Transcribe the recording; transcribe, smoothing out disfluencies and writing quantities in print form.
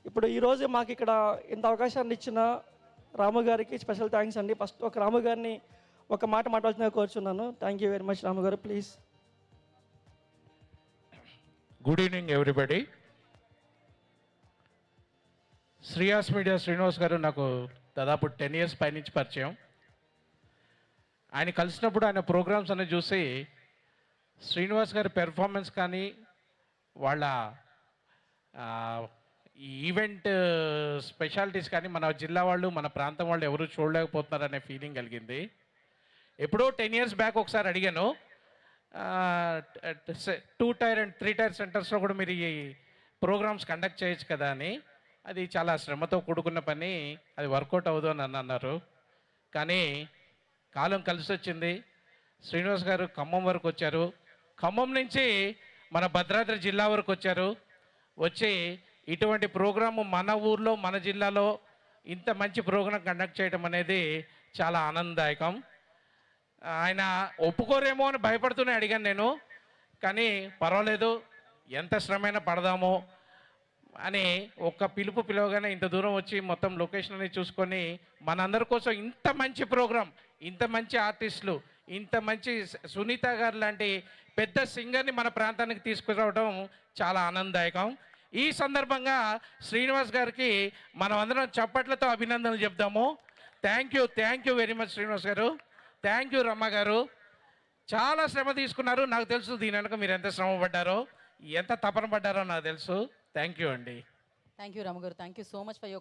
ఇప్పుడు ఈరోజు మాకు ఇక్కడ ఇంత అవకాశాన్ని ఇచ్చిన రాము గారికి స్పెషల్ థ్యాంక్స్ అండి. ఫస్ట్ ఒక రాము గారిని ఒక మాట మాట్లాడుతున్నా కోరుచున్నాను. థ్యాంక్ యూ వెరీ మచ్ రాము గారు, please. Good evening everybody. Shreyas media Srinivas గారు నాకు దాదాపు 10 years పైనుంచి పరిచయం. ఆయన కలిసినప్పుడు ఆయన ప్రోగ్రామ్స్ అనేది చూసి శ్రీనివాస్ గారి పెర్ఫార్మెన్స్ కానీ వాళ్ళ ఈ ఈవెంట్ స్పెషాలిటీస్ కానీ మన జిల్లా వాళ్ళు మన ప్రాంతం వాళ్ళు ఎవరు చూడలేకపోతున్నారనే ఫీలింగ్ కలిగింది. ఎప్పుడో 10 years బ్యాక్ ఒకసారి అడిగాను, 2 tier and 3 tier సెంటర్స్లో కూడా మీరు ఈ ప్రోగ్రామ్స్ కండక్ట్ చేయొచ్చు కదా అని. అది చాలా శ్రమతో కూడుకున్న పని, అది వర్కౌట్ అవ్వదు అని అన్నారు. కానీ కాలం కలిసి వచ్చింది. శ్రీనివాస్ గారు ఖమ్మం వరకు వచ్చారు, ఖమ్మం నుంచి మన భద్రాద్రి జిల్లా వరకు వచ్చారు. వచ్చి ఇటువంటి ప్రోగ్రాము మన ఊర్లో మన జిల్లాలో ఇంత మంచి ప్రోగ్రాం కండక్ట్ చేయడం అనేది చాలా ఆనందదాయకం. ఆయన ఒప్పుకోరేమో అని భయపడుతూనే అడిగాను నేను, కానీ పర్వాలేదు ఎంత శ్రమైనా పడదామో అని ఒక్క పిలవగానే ఇంత దూరం వచ్చి మొత్తం లొకేషన్ అనేది చూసుకొని మనందరి కోసం ఇంత మంచి ప్రోగ్రాం, ఇంత మంచి ఆర్టిస్టులు, ఇంత మంచి సునీత గారు లాంటి పెద్ద సింగర్ని మన ప్రాంతానికి తీసుకురావడం చాలా ఆనందదాయకం. ఈ సందర్భంగా శ్రీనివాస్ గారికి మనం అందరం చప్పట్లతో అభినందనలు చెప్దాము. Thank you very much Srinivas garu. Thank you రమ్మ గారు. చాలా శ్రమ తీసుకున్నారు, నాకు తెలుసు. దీని వెనక మీరు ఎంత శ్రమ పడ్డారో, ఎంత తపన పడ్డారో నాకు తెలుసు. థ్యాంక్ యూ అండి. థ్యాంక్ యూ రాము గారు. Thank you so much for your